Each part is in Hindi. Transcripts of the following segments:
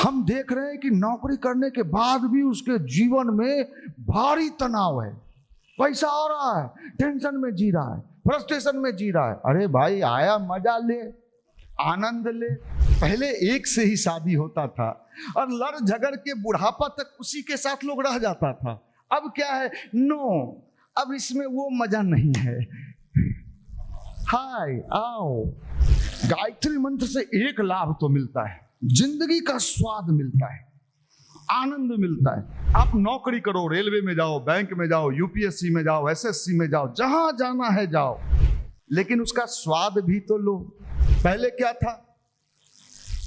हम देख रहे हैं कि नौकरी करने के बाद भी उसके जीवन में भारी तनाव है, पैसा आ रहा है, टेंशन में जी रहा है, फ्रस्ट्रेशन में जी रहा है। अरे भाई, आया मजा ले, आनंद ले। पहले एक से ही शादी होता था और लड़ झगड़ के बुढ़ापा तक उसी के साथ लोग रह जाता था। अब क्या है, नो, अब इसमें वो मजा नहीं है। हाय आओ, गायत्री मंत्र से एक लाभ तो मिलता है, जिंदगी का स्वाद मिलता है, आनंद मिलता है। आप नौकरी करो, रेलवे में जाओ, बैंक में जाओ, यूपीएससी में जाओ, एसएससी में जाओ, जहां जाना है जाओ, लेकिन उसका स्वाद भी तो लो। पहले क्या था,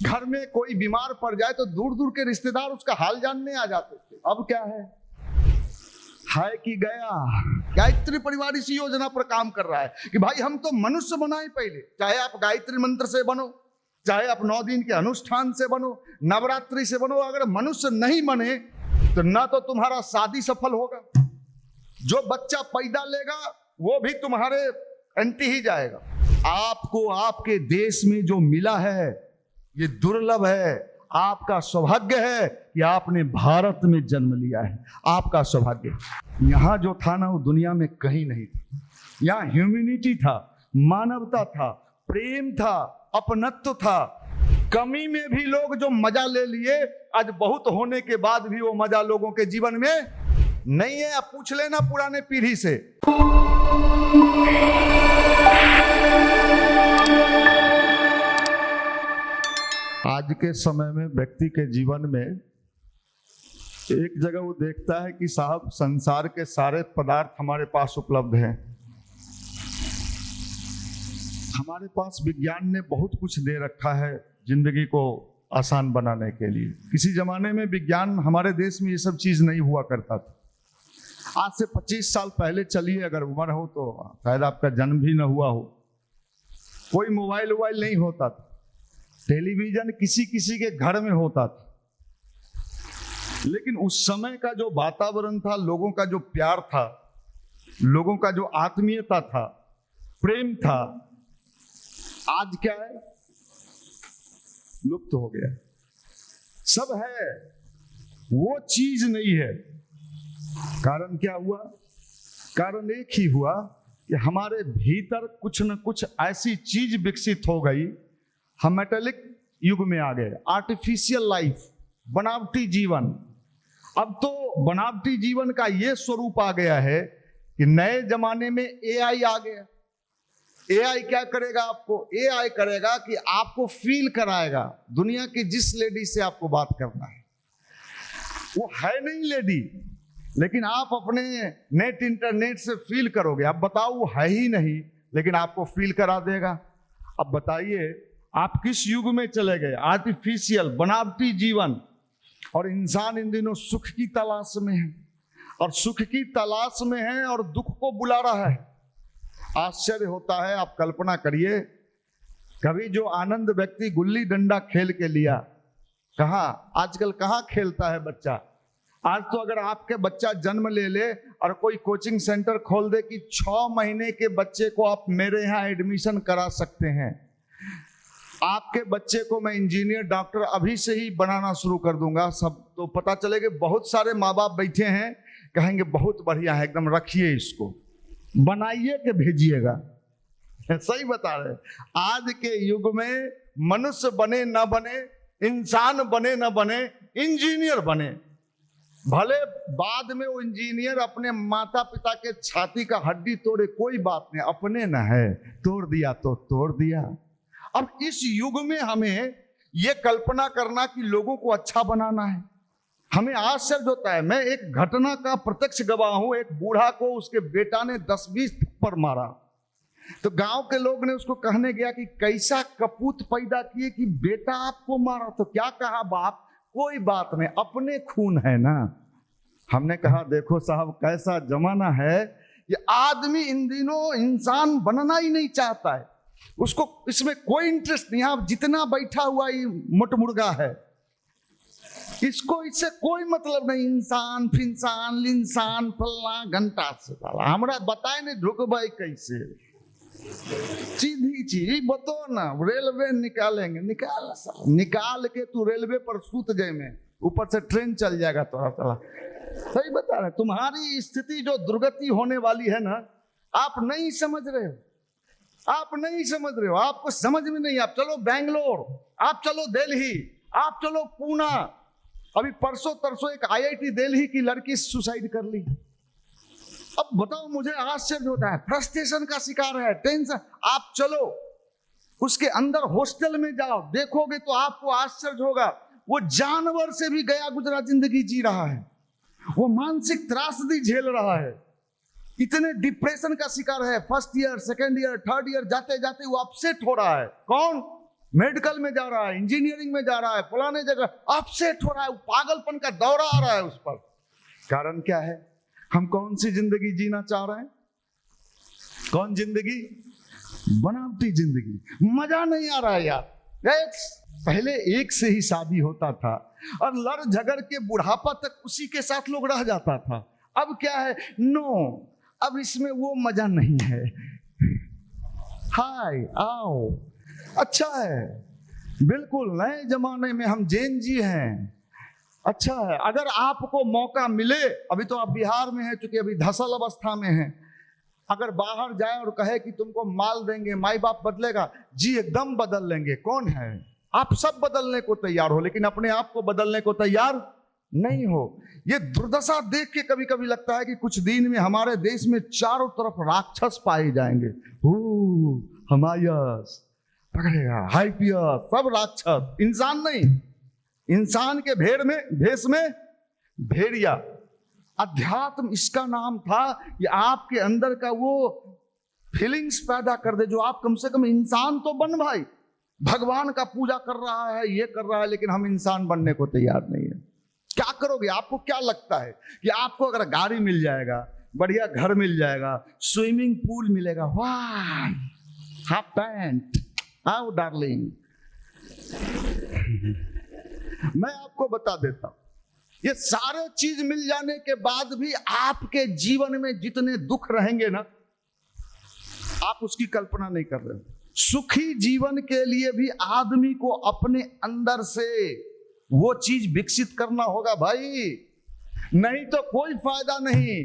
घर में कोई बीमार पड़ जाए तो दूर दूर के रिश्तेदार उसका हाल जानने आ जाते थे। अब क्या है कि गया। गायत्री परिवार इसी योजना पर काम कर रहा है कि भाई हम तो मनुष्य बनाए पहले। चाहे आप गायत्री मंत्र से बनो, चाहे आप 9 दिन के अनुष्ठान से बनो, नवरात्रि से बनो, अगर मनुष्य नहीं बने तो ना तो तुम्हारा शादी सफल होगा, जो बच्चा पैदा लेगा वो भी तुम्हारे एंटी ही जाएगा। आपको आपके देश में जो मिला है ये दुर्लभ है। आपका सौभाग्य है कि आपने भारत में जन्म लिया है, आपका सौभाग्य। यहां जो था ना वो दुनिया में कहीं नहीं था। यहाँ ह्यूमैनिटी था, मानवता था, प्रेम था, अपनत्व था। कमी में भी लोग जो मजा ले लिए, आज बहुत होने के बाद भी वो मजा लोगों के जीवन में नहीं है। आप पूछ लेना पुराने पीढ़ी से। आज के समय में व्यक्ति के जीवन में एक जगह वो देखता है कि साहब संसार के सारे पदार्थ हमारे पास उपलब्ध हैं, हमारे पास विज्ञान ने बहुत कुछ दे रखा है जिंदगी को आसान बनाने के लिए। किसी जमाने में विज्ञान, हमारे देश में ये सब चीज नहीं हुआ करता था। आज से 25 साल पहले चलिए, अगर उम्र हो तो शायद आपका जन्म भी न हुआ हो। कोई मोबाइल वोबाइल नहीं होता था, टेलीविजन किसी किसी के घर में होता था, लेकिन उस समय का जो वातावरण था, लोगों का जो प्यार था, लोगों का जो आत्मीयता था, प्रेम था, आज क्या है, लुप्त हो गया। सब है, वो चीज नहीं है। कारण क्या हुआ? कारण एक ही हुआ कि हमारे भीतर कुछ न कुछ ऐसी चीज विकसित हो गई। हम मेटेलिक युग में आ गए, आर्टिफिशियल लाइफ, बनावटी जीवन। अब तो बनावटी जीवन का ये स्वरूप आ गया है कि नए जमाने में एआई आ गया। एआई क्या करेगा? आपको एआई करेगा कि आपको फील कराएगा दुनिया की जिस लेडी से आपको बात करना है। वो है नहीं लेडी, लेकिन आप अपने नेट इंटरनेट से फील करोगे। अब बताओ, वो है ही नहीं लेकिन आपको फील करा देगा। अब बताइए आप किस युग में चले गए? आर्टिफिशियल, बनावटी जीवन। और इंसान इन दिनों सुख की तलाश में है, और सुख की तलाश में है और दुख को बुला रहा है। आश्चर्य होता है। आप कल्पना करिए, कभी जो आनंद व्यक्ति गुल्ली डंडा खेल के लिया, आजकल कहाँ खेलता है बच्चा। आज तो अगर आपके बच्चा जन्म ले ले और कोई कोचिंग सेंटर खोल दे कि 6 महीने के बच्चे को आप मेरे यहाँ एडमिशन करा सकते हैं, आपके बच्चे को मैं इंजीनियर, डॉक्टर अभी से ही बनाना शुरू कर दूंगा, सब तो पता चलेगा। बहुत सारे माँ बाप बैठे हैं, कहेंगे बहुत बढ़िया है, एकदम रखिए इसको, बनाइए के भेजिएगा। सही बता रहे। आज के युग में मनुष्य बने न बने, इंसान बने न बने, इंजीनियर बने, भले बाद में वो इंजीनियर अपने माता पिता के छाती का हड्डी तोड़े, कोई बात नहीं, अपने न है, तोड़ दिया तो तोड़ दिया। अब इस युग में हमें ये कल्पना करना कि लोगों को अच्छा बनाना है, हमें आश्चर्य होता है। मैं एक घटना का प्रत्यक्ष गवाह हूं। एक बूढ़ा को उसके बेटा ने 10-20 थप्पड़ मारा, तो गांव के लोग ने उसको कहने गया कि कैसा कपूत पैदा किए कि बेटा आपको मारा। तो क्या कहा बाप, कोई बात नहीं, अपने खून है ना। हमने कहा देखो साहब कैसा जमाना है कि आदमी इन दिनों इंसान बनना ही नहीं चाहता है, उसको इसमें कोई इंटरेस्ट नहीं। आप जितना बैठा हुआ ये मुर्गा है, इसको इससे कोई मतलब नहीं। इंसान फिंसान लिंसान फल्ला घंटा से साला हमरा बताए नहीं ढुकबाई कैसे। सीधी चीज बताओ ना, रेलवे निकालेंगे, निकाल के तू रेलवे पर सूत जाए में, ऊपर से ट्रेन चल जाएगा तोरा। सही बता रहे, तुम्हारी स्थिति जो दुर्गति होने वाली है ना, आप नहीं समझ रहे हो, आप नहीं समझ रहे हो, आपको समझ में नहीं। आप चलो बेंगलोर, आप चलो दिल्ली, आप चलो पूना। अभी परसों तरसों एक IIT दिल्ली की लड़की सुसाइड कर ली। अब बताओ, मुझे आश्चर्य होता है, फ्रस्ट्रेशन का शिकार है, टेंशन। आप चलो उसके अंदर हॉस्टल में जाओ, देखोगे तो आपको आश्चर्य होगा। वो जानवर से भी गया गुजरा जिंदगी जी रहा है, वो मानसिक त्रासदी झेल रहा है, इतने डिप्रेशन का शिकार है। First year, second year, third year जाते जाते वो अपसेट हो रहा है। कौन? मेडिकल में जा रहा है, इंजीनियरिंग में जा रहा है, फलाने जगह अपसेट हो रहा है, पागलपन का दौरा आ रहा है उस पर। कारण क्या है? हम कौन सी जिंदगी जीना चाह रहे हैं? कौन जिंदगी? बनावटी जिंदगी। मजा नहीं आ रहा है यार। पहले एक से ही शादी होता था और लड़ झगड़ के बुढ़ापा तक उसी के साथ लोग रह जाता था। अब क्या है? नो, अब इसमें वो मजा नहीं है। हाय आओ, अच्छा है, बिल्कुल नए जमाने में हम जैन जी हैं, अच्छा है। अगर आपको मौका मिले, अभी तो आप बिहार में हैं, चूंकि अभी धसल अवस्था में हैं, अगर बाहर जाए और कहे कि तुमको माल देंगे, माई बाप बदलेगा, जी एकदम बदल लेंगे। कौन है? आप सब बदलने को तैयार हो, लेकिन अपने आप को बदलने को तैयार नहीं हो। ये दुर्दशा देख के कभी कभी लगता है कि कुछ दिन में हमारे देश में चारों तरफ राक्षस पाए जाएंगे। हमायस पकड़ेगा, हाइपियस, सब राक्षस, इंसान नहीं। इंसान के भेष में भेड़िया। अध्यात्म इसका नाम था कि आपके अंदर का वो फीलिंग्स पैदा कर दे, जो आप कम से कम इंसान तो बन भाई। भगवान का पूजा कर रहा है, ये कर रहा है, लेकिन हम इंसान बनने को तैयार नहीं है। क्या करोगे? आपको क्या लगता है कि आपको अगर गाड़ी मिल जाएगा, बढ़िया घर मिल जाएगा, स्विमिंग पूल मिलेगा, वाह, हाफ पैंट, आओ डार्लिंग। मैं आपको बता देता हूं, ये सारे चीज मिल जाने के बाद भी आपके जीवन में जितने दुख रहेंगे ना, आप उसकी कल्पना नहीं कर रहे हो। सुखी जीवन के लिए भी आदमी को अपने अंदर से वो चीज विकसित करना होगा भाई, नहीं तो कोई फायदा नहीं।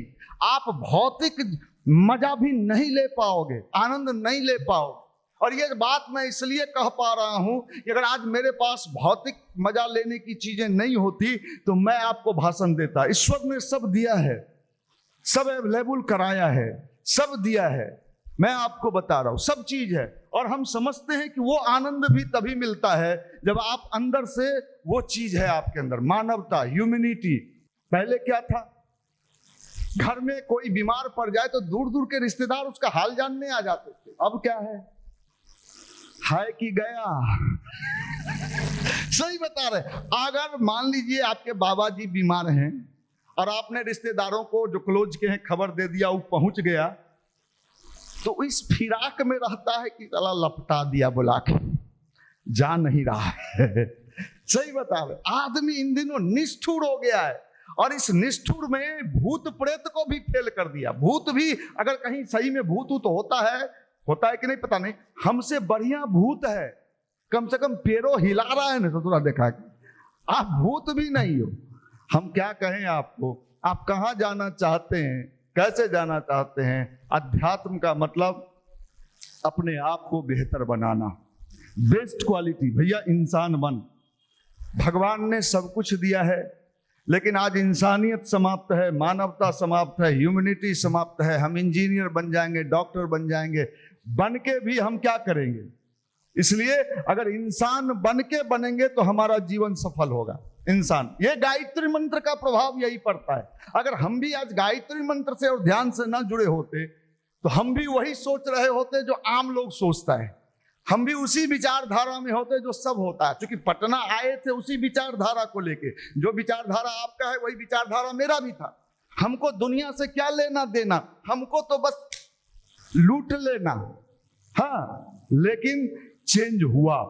आप भौतिक मजा भी नहीं ले पाओगे, आनंद नहीं ले पाओगे। और ये बात मैं इसलिए कह पा रहा हूं कि अगर आज मेरे पास भौतिक मजा लेने की चीजें नहीं होती तो मैं आपको भाषण देता। ईश्वर ने सब दिया है, सब अवेलेबल कराया है, सब दिया है। मैं आपको बता रहा हूं, सब चीज है। और हम समझते हैं कि वो आनंद भी तभी मिलता है जब आप अंदर से वो चीज है आपके अंदर, मानवता, ह्यूमैनिटी। पहले क्या था? घर में कोई बीमार पड़ जाए तो दूर दूर के रिश्तेदार उसका हाल जानने आ जाते थे। अब क्या है? हाय कि गया। सही बता रहे। अगर मान लीजिए आपके बाबा जी बीमार हैं और आपने रिश्तेदारों को जो क्लोज के हैं खबर दे दिया, वो पहुंच गया, तो इस फिराक में रहता है कि साला लपटा दिया बुला के, जा नहीं रहा है। सही बता रहे। आदमी इन दिनों निष्ठुर हो गया है, और इस निष्ठुर में भूत प्रेत को भी फेल कर दिया। भूत भी अगर कहीं सही में भूत तो होता है कि नहीं पता नहीं, हमसे बढ़िया भूत है, कम से कम पैरों हिला रहा है ना, तो थोड़ा देखा कि आप भूत भी नहीं हो। हम क्या कहें आपको? आप कहां जाना चाहते हैं, कैसे जाना चाहते हैं? अध्यात्म का मतलब अपने आप को बेहतर बनाना, बेस्ट क्वालिटी। भैया इंसान बन। भगवान ने सब कुछ दिया है, लेकिन आज इंसानियत समाप्त है, मानवता समाप्त है, ह्यूमैनिटी समाप्त है। हम इंजीनियर बन जाएंगे, डॉक्टर बन जाएंगे, बन के भी हम क्या करेंगे? इसलिए अगर इंसान बन के बनेंगे तो हमारा जीवन सफल होगा। इंसान, ये गायत्री मंत्र का प्रभाव यही पड़ता है। अगर हम भी आज गायत्री मंत्र से और ध्यान से ना जुड़े होते तो हम भी वही सोच रहे होते जो आम लोग सोचता है, हम भी उसी विचारधारा में होते जो सब होता है। क्योंकि पटना आए थे उसी विचारधारा को लेके, जो विचारधारा आपका है वही विचारधारा मेरा भी था। हमको दुनिया से क्या लेना देना, हमको तो बस लूट लेना। हाँ, लेकिन चेंज हुआ,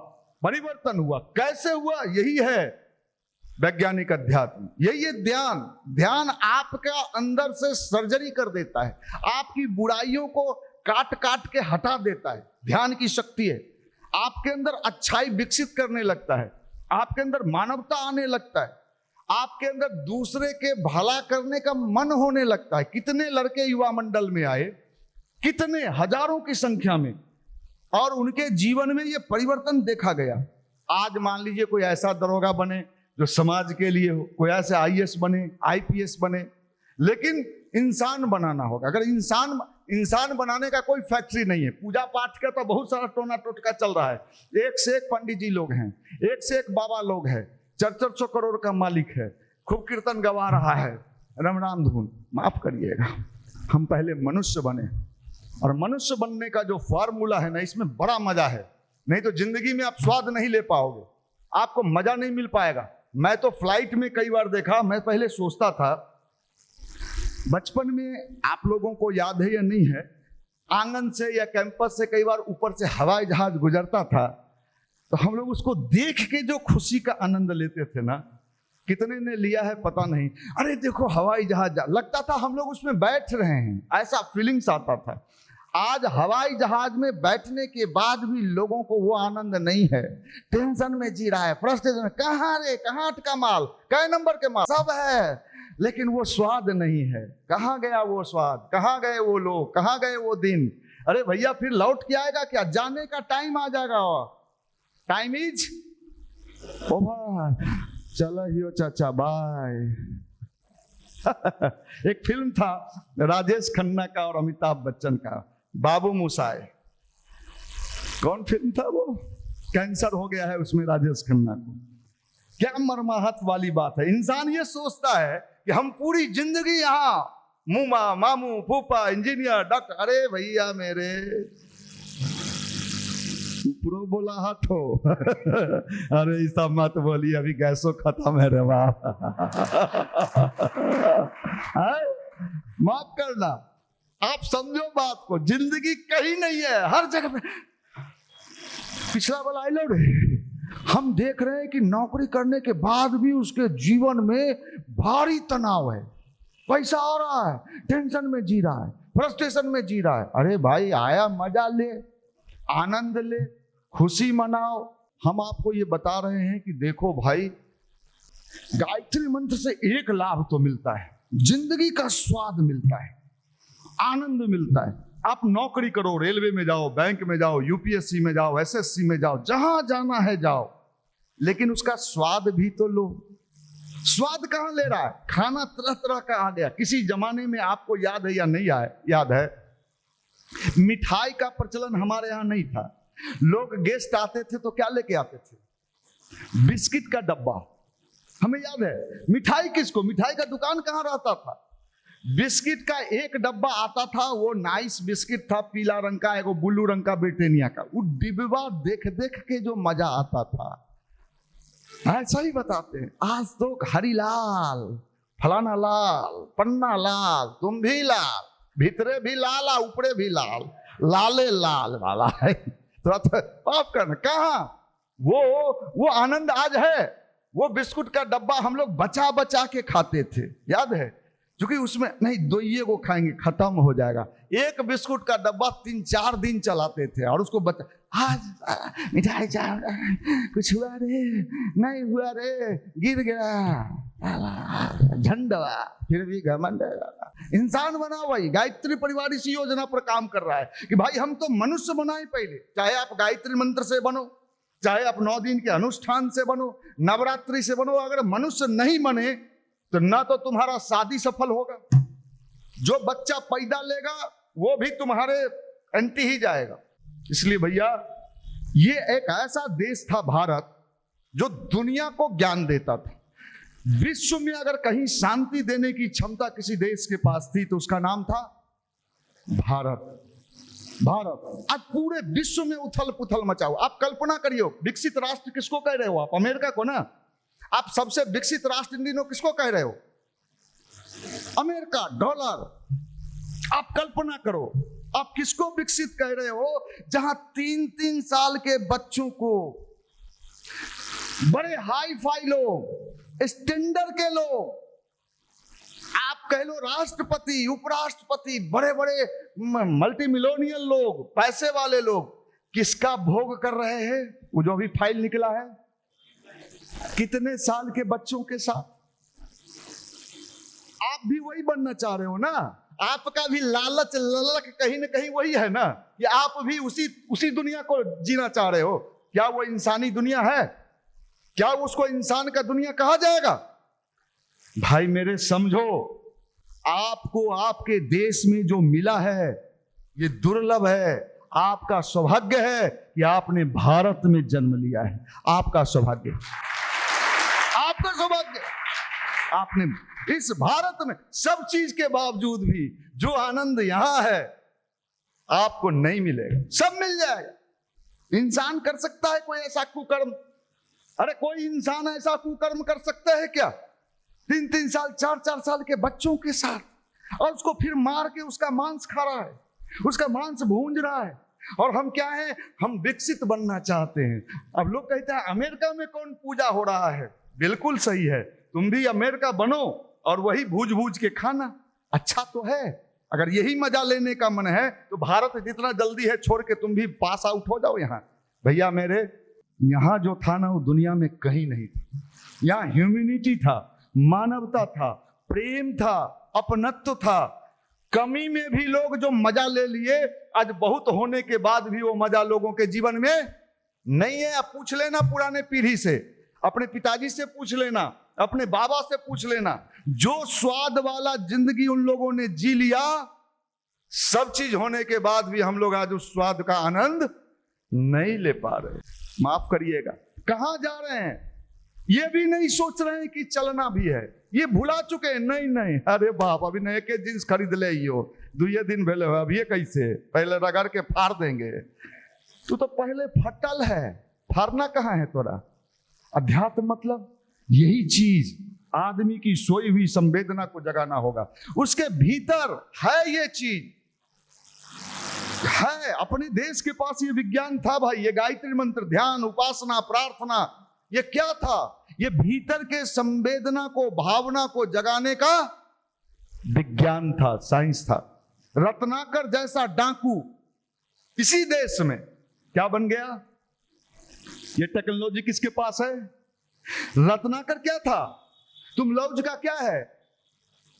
परिवर्तन हुआ। कैसे हुआ? यही है वैज्ञानिक अध्यात्म, यही है ध्यान। ध्यान आपका अंदर से सर्जरी कर देता है, आपकी बुराइयों को काट काट के हटा देता है। ध्यान की शक्ति है, आपके अंदर अच्छाई विकसित करने लगता है, आपके अंदर मानवता आने लगता है, आपके अंदर दूसरे के भला करने का मन होने लगता है। कितने लड़के युवा मंडल में आए, कितने हजारों की संख्या में, और उनके जीवन में यह परिवर्तन देखा गया। आज मान लीजिए कोई ऐसा दरोगा बने जो समाज के लिए हो, कोई ऐसे आईएएस बने, आईपीएस बने, लेकिन इंसान बनाना होगा। अगर इंसान बनाने का कोई फैक्ट्री नहीं है। पूजा पाठ का तो बहुत सारा टोना टोटका चल रहा है, एक से एक पंडित जी लोग हैं, एक से एक बाबा लोग हैं, 400 करोड़ का मालिक है, खूब कीर्तन गवा रहा है, राम राम धुन। माफ करिएगा, हम पहले मनुष्य बने, और मनुष्य बनने का जो फार्मूला है ना, इसमें बड़ा मजा है। नहीं तो जिंदगी में आप स्वाद नहीं ले पाओगे, आपको मजा नहीं मिल पाएगा। मैं तो फ्लाइट में कई बार देखा, मैं पहले सोचता था, बचपन में आप लोगों को याद है या नहीं है, आंगन से या कैंपस से कई बार ऊपर से हवाई जहाज गुजरता था, तो हम लोग उसको देख के जो खुशी का आनंद लेते थे ना, कितने ने लिया है पता नहीं। अरे देखो हवाई जहाज, लगता था हम लोग उसमें बैठ रहे हैं, ऐसा फीलिंग्स आता था। आज हवाई जहाज में बैठने के बाद भी लोगों को वो आनंद नहीं है, टेंशन में जी रहा है, फ्रस्ट्रेशन में, कहाँ रे, कहाँ का माल, कै नंबर के माल, सब है, लेकिन वो स्वाद नहीं है। कहाँ गया वो स्वाद, कहाँ गए वो लोग, कहाँ गए वो दिन। अरे भैया फिर लौट के आएगा क्या? जाने का टाइम आ जाएगा, टाइम इज ओवर, चलो हियो चाचा बाय। एक फिल्म था राजेश खन्ना का और अमिताभ बच्चन का, बाबू मोशाय। कौन फिल्म था वो? कैंसर हो गया है उसमें राजेश खन्ना को। क्या मर्माहत वाली बात है। इंसान ये सोचता है कि हम पूरी जिंदगी यहाँ मुमा मामू फूफा इंजीनियर डॉक्टर, अरे भैया मेरे ऊपरो बोला हटो। अरे ऐसा मत बोली, अभी गैसो खत्म है रे बाप। माफ करना, आप समझो बात को, जिंदगी कहीं नहीं है, हर जगह पे। पिछला वाला आई लो रे, हम देख रहे हैं कि नौकरी करने के बाद भी उसके जीवन में भारी तनाव है, पैसा आ रहा है, टेंशन में जी रहा है, फ्रस्ट्रेशन में जी रहा है। अरे भाई आया, मजा ले, आनंद ले, खुशी मनाओ। हम आपको ये बता रहे हैं कि देखो भाई, गायत्री मंत्र से एक लाभ तो मिलता है, जिंदगी का स्वाद मिलता है, आनंद मिलता है। आप नौकरी करो, रेलवे में जाओ, बैंक में जाओ, यूपीएससी में जाओ, एसएससी में जाओ, जहां जाना है जाओ, लेकिन उसका स्वाद भी तो लो। स्वाद कहां ले रहा है? खाना तरह तरह का आ गया। किसी जमाने में आपको याद है या नहीं याद है, मिठाई का प्रचलन हमारे यहां नहीं था। लोग गेस्ट आते थे तो क्या लेके आते थे? बिस्किट का डब्बा। हमें याद है, मिठाई किसको, मिठाई का दुकान कहां रहता था? बिस्किट का एक डब्बा आता था, वो नाइस बिस्किट था, पीला रंग का, एगो ब्लू रंग का ब्रिटानिया का। वो डिब्बा देख देख के जो मजा आता था, ऐसा ही बताते हैं। आज तो हरीलाल, फलाना लाल, पन्ना लाल, तुम भी लाल, भीतरे भी लाल, ऊपरे भी लाल, लाले लाल वाला है। थोड़ा माफ करना, कहाँ वो आनंद आज है? वो बिस्कुट का डब्बा हम लोग बचा बचा के खाते थे, याद है? क्योंकि उसमें नहीं, दो ये को खाएंगे खत्म हो जाएगा। एक बिस्कुट का डब्बा 3-4 दिन चलाते थे, और उसको बचा, आज मिठाई कुछ हुआ रे, नहीं हुआ रे, गिर गया झंडा, फिर भी घमंड। इंसान बना भाई, गायत्री परिवार इसी योजना पर काम कर रहा है कि भाई हम तो मनुष्य बनाए पहले। चाहे आप गायत्री मंत्र से बनो, चाहे आप 9 दिन के अनुष्ठान से बनो, नवरात्रि से बनो, अगर मनुष्य नहीं बने तो ना तो तुम्हारा शादी सफल होगा, जो बच्चा पैदा लेगा वो भी तुम्हारे एंटी ही जाएगा। इसलिए भैया, ये एक ऐसा देश था भारत, जो दुनिया को ज्ञान देता था। विश्व में अगर कहीं शांति देने की क्षमता किसी देश के पास थी तो उसका नाम था भारत। भारत आज पूरे विश्व में उथल पुथल मचाओ। आप कल्पना करियो, विकसित राष्ट्र किसको कह रहे हो आप? अमेरिका को ना। आप सबसे विकसित राष्ट्र इन दिनों किसको कह रहे हो? America, dollar. आप कल्पना करो, आप किसको विकसित कह रहे हो? जहां 3-3 साल के बच्चों को बड़े हाई फाई लोग, स्टैंडर्ड के लोग, आप आप कह लो राष्ट्रपति, उपराष्ट्रपति, बड़े बड़े मल्टी मिलोनियल लोग, पैसे वाले लोग किसका भोग कर रहे हैं? वो जो अभी फाइल निकला है, कितने साल के बच्चों के साथ। आप भी वही बनना चाह रहे हो ना? आपका भी लालच ललक कहीं ना कहीं वही है ना, कि आप भी उसी दुनिया को जीना चाह रहे हो। क्या वो इंसानी दुनिया है? क्या उसको इंसान का दुनिया कहा जाएगा? भाई मेरे समझो, आपको आपके देश में जो मिला है ये दुर्लभ है। आपका सौभाग्य है कि आपने भारत में जन्म लिया है। आपका सौभाग्य, आपका सौभाग्य। आपने इस भारत में सब चीज के बावजूद भी जो आनंद यहां है आपको नहीं मिलेगा। सब मिल जाएगा। इंसान कर सकता है कोई ऐसा कुकर्म? अरे कोई इंसान ऐसा कुकर्म कर सकता है क्या? 3-3 साल 4-4 साल के बच्चों के साथ, और उसको फिर मार के उसका मांस खा रहा है, उसका मांस भूंज रहा है। और हम क्या है? हम विकसित बनना चाहते हैं। अब लोग कहते हैं अमेरिका में कौन पूजा हो रहा है। बिल्कुल सही है, तुम भी अमेरिका बनो और वही भूज भूज के खाना। अच्छा तो है। अगर यही मजा लेने का मन है तो भारत जितना जल्दी है छोड़ के तुम भी पास आउट हो जाओ। यहाँ भैया मेरे, यहाँ जो था ना वो दुनिया में कहीं नहीं था। यहाँ ह्यूमैनिटी था, मानवता था, प्रेम था, अपनत्व था। कमी में भी लोग जो मजा ले लिए, आज बहुत होने के बाद भी वो मजा लोगों के जीवन में नहीं है। आप पूछ लेना पुराने पीढ़ी से, अपने पिताजी से पूछ लेना, अपने बाबा से पूछ लेना, जो स्वाद वाला जिंदगी उन लोगों ने जी लिया, सब चीज होने के बाद भी हम लोग आज उस स्वाद का आनंद नहीं ले पा रहे। माफ करिएगा, कहां जा रहे हैं ये भी नहीं सोच रहे हैं कि चलना भी है। ये भुला चुके हैं। नहीं, अरे बाप, अभी नए के जींस खरीद ले, दुए दिन भेले हो, अब ये कैसे? पहले रगड़ के फाड़ देंगे। तू तो पहले फटल है, फाड़ना कहाँ है तोरा? अध्यात्म मतलब यही चीज, आदमी की सोई हुई संवेदना को जगाना होगा। उसके भीतर है ये चीज है। अपने देश के पास ये विज्ञान था भाई, ये गायत्री मंत्र, ध्यान, उपासना, प्रार्थना, ये क्या था? ये भीतर के संवेदना को, भावना को जगाने का विज्ञान था, साइंस था। रत्नाकर जैसा डाकू इसी देश में क्या बन गया? ये टेक्नोलॉजी किसके पास है? रत्नाकर क्या था? तुम लौज का क्या है?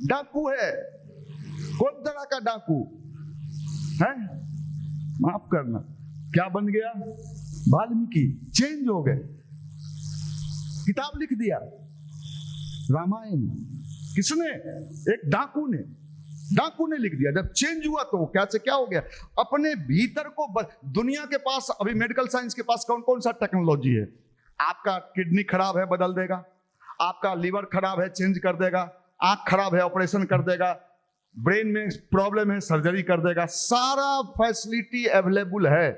डाकू है। कौन तरह का डाकू है? माफ करना, क्या बन गया? वाल्मीकि चेंज हो गए, किताब लिख दिया रामायण। किसने? एक डाकू ने लिख दिया। जब चेंज हुआ तो क्या से क्या हो गया? अपने भीतर को दुनिया के पास, अभी मेडिकल साइंस के पास कौन कौन सा टेक्नोलॉजी है? आपका किडनी खराब है, बदल देगा। आपका लीवर खराब है, चेंज कर देगा। आंख खराब है, ऑपरेशन कर देगा। ब्रेन में प्रॉब्लम है, सर्जरी कर देगा। सारा फैसिलिटी अवेलेबल है,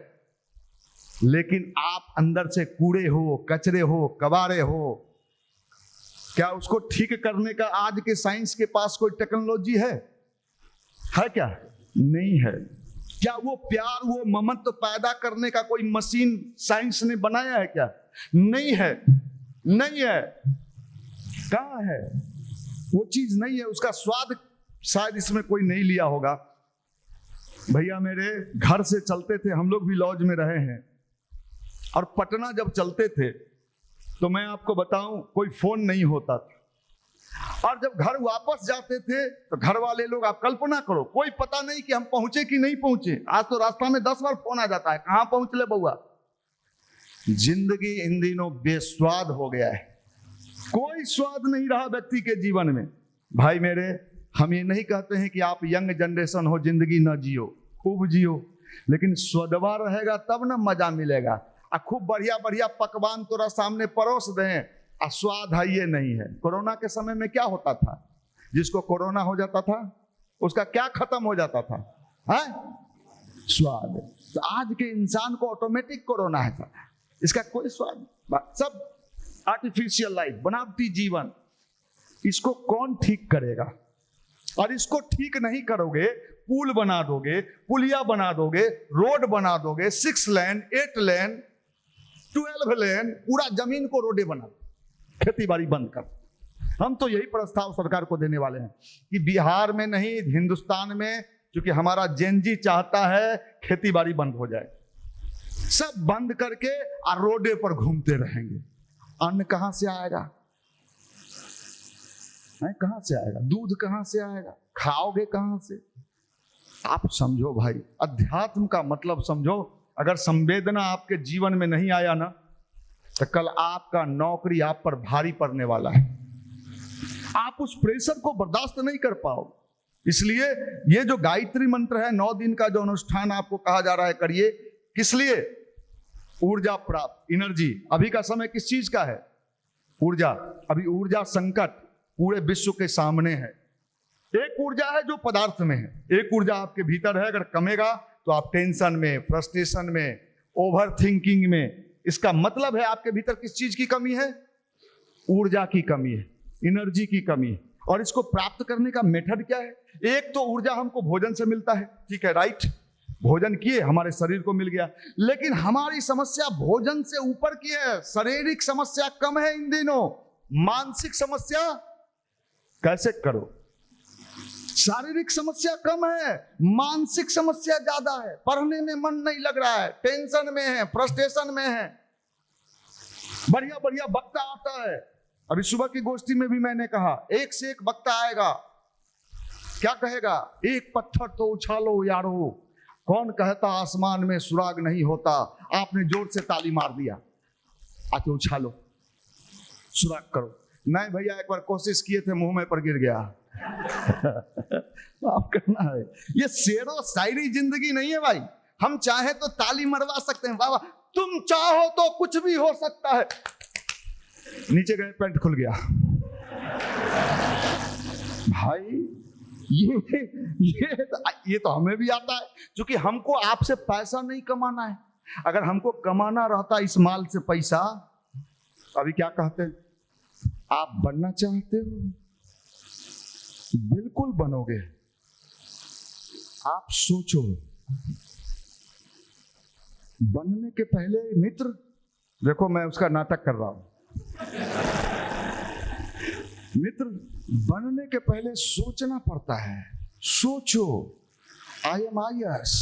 लेकिन आप अंदर से कूड़े हो, कचरे हो, कबाड़े हो। क्या उसको ठीक करने का आज के साइंस के पास कोई टेक्नोलॉजी है क्या? नहीं है। क्या वो प्यार, वो ममत्व पैदा करने का कोई मशीन साइंस ने बनाया है क्या? नहीं है। कहां है वो चीज? नहीं है। उसका स्वाद शायद इसमें कोई नहीं लिया होगा। भैया मेरे, घर से चलते थे, हम लोग भी लॉज में रहे हैं, और पटना जब चलते थे तो मैं आपको बताऊं, कोई फोन नहीं होता था। और जब घर वापस जाते थे तो घर वाले लोग, आप कल्पना करो, कोई पता नहीं कि हम पहुंचे कि नहीं पहुंचे। आज तो रास्ता में 10 बार फोन आ जाता है, कहां पहुंच ले बउआ। जिंदगी इन दिनों बेस्वाद हो गया है। कोई स्वाद नहीं रहा व्यक्ति के जीवन में। भाई मेरे, हम ये नहीं कहते हैं कि आप यंग जनरेशन हो, जिंदगी न जियो, खूब जियो, लेकिन स्वदवा रहेगा तब ना मजा मिलेगा। खूब बढ़िया बढ़िया पकवान तोरा सामने परोस दें, स्वाद है ये नहीं है। कोरोना के समय में क्या होता था? जिसको कोरोना हो जाता था उसका क्या खत्म हो जाता था? स्वाद। तो आज के इंसान को ऑटोमेटिक कोरोना है, इसका कोई स्वाद, सब आर्टिफिशियल लाइफ, बनावटी जीवन। इसको कौन ठीक करेगा? और इसको ठीक नहीं करोगे, पुल बना दोगे, पुलिया बना दोगे, रोड बना दोगे, 6 लेन, 8 लेन, 12 लेन, पूरा जमीन को रोडे बना, खेती बाड़ी बंद कर। हम तो यही प्रस्ताव सरकार को देने वाले हैं कि बिहार में नहीं, हिंदुस्तान में, क्योंकि हमारा जेनजी चाहता है खेती बाड़ी बंद हो जाए, सब बंद करके और रोडे पर घूमते रहेंगे। अन्न कहां से आएगा? कहां से आएगा? दूध कहां से आएगा? खाओगे कहां से? आप समझो भाई, अध्यात्म का मतलब समझो। अगर संवेदना आपके जीवन में नहीं आया ना, तो कल आपका नौकरी आप पर भारी पड़ने वाला है। आप उस प्रेशर को बर्दाश्त नहीं कर पाओगे। इसलिए ये जो गायत्री मंत्र है, 9 दिन का जो अनुष्ठान आपको कहा जा रहा है, करिए। किस लिए? ऊर्जा प्राप्त, एनर्जी। अभी का समय किस चीज का है? ऊर्जा। अभी ऊर्जा संकट पूरे विश्व के सामने है। एक ऊर्जा है जो पदार्थ में है, एक ऊर्जा आपके भीतर है। अगर कमेगा तो आप टेंशन में, फ्रस्ट्रेशन में, ओवर थिंकिंग में। इसका मतलब है आपके भीतर किस चीज की कमी है? ऊर्जा की कमी है, एनर्जी की कमी है। और इसको प्राप्त करने का मेथड क्या है? एक तो ऊर्जा हमको भोजन से मिलता है, ठीक है, राइट। भोजन किए, हमारे शरीर को मिल गया। लेकिन हमारी समस्या भोजन से ऊपर की है। शारीरिक समस्या कम है इन दिनों, मानसिक समस्या कैसे करो? शारीरिक समस्या कम है, मानसिक समस्या ज्यादा है। पढ़ने में मन नहीं लग रहा है, टेंशन में है, फ्रस्ट्रेशन में है। बढ़िया बढ़िया वक्ता आता है। अभी सुबह की गोष्ठी में भी मैंने कहा, एक से एक वक्ता आएगा, क्या कहेगा? एक पत्थर तो उछालो यारो, कौन कहता आसमान में सुराग नहीं होता। आपने जोर से ताली मार दिया, आके उछालो, सुराग करो। नहीं भैया, एक बार कोशिश किए थे, मुंह में पर गिर गया। आप करना है। ये शेरो शायरी जिंदगी नहीं है भाई। हम चाहे तो ताली मरवा सकते हैं, बाबा तुम चाहो तो कुछ भी हो सकता है। नीचे गए, पैंट खुल गया। भाई ये तो हमें भी आता है, क्योंकि हमको आपसे पैसा नहीं कमाना है। अगर हमको कमाना रहता इस माल से पैसा, अभी क्या कहते हैं? आप बनना चाहते हो, बिल्कुल बनोगे। आप सोचो, बनने के पहले मित्र, देखो मैं उसका नाटक कर रहा हूं। मित्र, बनने के पहले सोचना पड़ता है। सोचो, आई एम IAS।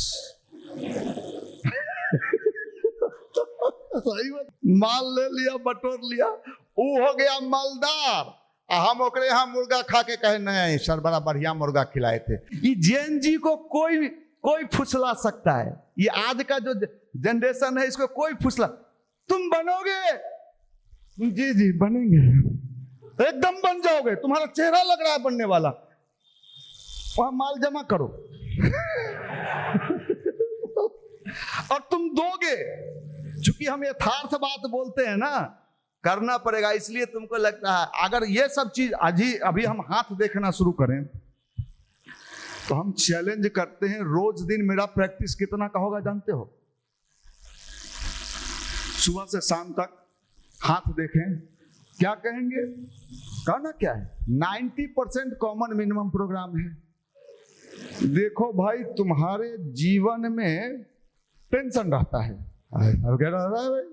सही बात। माल ले लिया, बटोर लिया, वो हो गया मालदार। हम ओकरे यहाँ मुर्गा खा के कहे नहीं सर, बड़ा बढ़िया मुर्गा खिलाए थे। ये जेएनजी को कोई फुसला सकता है। ये आज का जो जनरेशन है, इसको कोई फुसला। तुम बनोगे? जी जी बनेंगे, एकदम बन जाओगे। तुम्हारा चेहरा लग रहा है बनने वाला। वहां माल जमा करो और तुम दोगे। चूंकि हम यथार्थ बात बोलते हैं ना, करना पड़ेगा। इसलिए तुमको लगता है अगर ये सब चीज अभी हम हाथ देखना शुरू करें, तो हम चैलेंज करते हैं। रोज दिन मेरा प्रैक्टिस कितना का होगा जानते हो? सुबह से शाम तक हाथ देखें, क्या कहेंगे? कहना क्या है? 90% कॉमन मिनिमम प्रोग्राम है। देखो भाई, तुम्हारे जीवन में टेंशन रहता है, अब क्या रह रहा है भाई?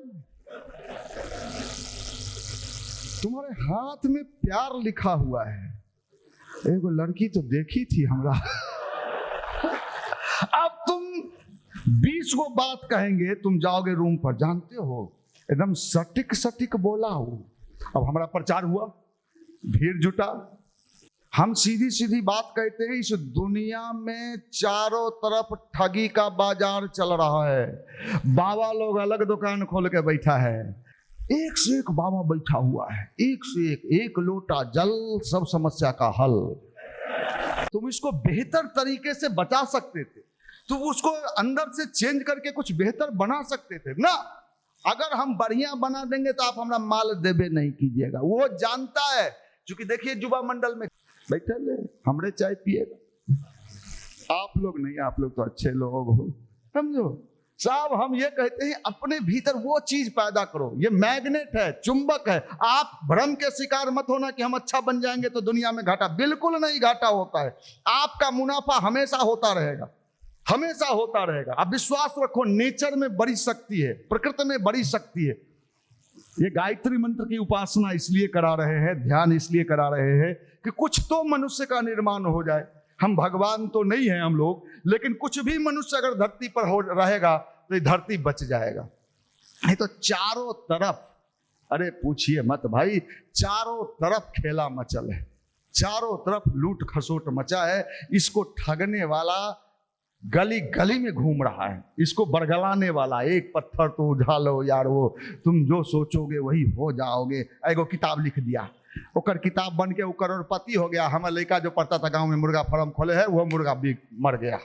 तुम्हारे हाथ में प्यार लिखा हुआ है। एक लड़की तो देखी थी हमरा। अब तुम 20 को बात कहेंगे, तुम जाओगे रूम पर, जानते हो एकदम सटीक बोला हो। अब हमारा प्रचार हुआ, भीड़ जुटा, हम सीधी सीधी बात कहते हैं। इस दुनिया में चारों तरफ ठगी का बाजार चल रहा है। बाबा लोग अलग दुकान खोल के बैठा है, एक से एक बाबा बैठा हुआ है, एक से एक लोटा जल, सब समस्या का हल। तुम इसको बेहतर तरीके से बचा सकते थे, तुम उसको अंदर से चेंज करके कुछ बेहतर बना सकते थे ना। अगर हम बढ़िया बना देंगे तो आप हमारा माल देबे नहीं कीजिएगा। वो जानता है, क्योंकि देखिए युवा मंडल में बैठे ले, हमरे चाय पिएगा। आप लोग नहीं, आप लोग तो अच्छे लोग हो, समझो साहब। हम ये कहते हैं अपने भीतर वो चीज पैदा करो। ये मैग्नेट है, चुंबक है। आप भ्रम के शिकार मत होना कि हम अच्छा बन जाएंगे तो दुनिया में घाटा, बिल्कुल नहीं घाटा होता है। आपका मुनाफा हमेशा होता रहेगा, हमेशा होता रहेगा। आप विश्वास रखो, नेचर में बड़ी शक्ति है, प्रकृति में बड़ी शक्ति है। ये गायत्री मंत्र की उपासना इसलिए करा रहे हैं, ध्यान इसलिए करा रहे हैं कि कुछ तो मनुष्य का निर्माण हो जाए। हम भगवान तो नहीं है हम लोग, लेकिन कुछ भी मनुष्य अगर धरती पर हो रहेगा तो ये धरती बच जाएगा। नहीं तो चारों तरफ, अरे पूछिए मत भाई, चारों तरफ खेला मचल है, चारों तरफ लूट खसोट मचा है। इसको ठगने वाला गली गली में घूम रहा है, इसको बरगलाने वाला एक पत्थर तो उठा लो यार, वो तुम जो सोचोगे वही हो जाओगे। एगो किताब लिख दिया, ओकर किताब बन के वो करोड़पति हो गया। हमारे लड़का जो पढ़ता था गांव में, मुर्गा फार्म खोले है, वो मुर्गा भी मर गया।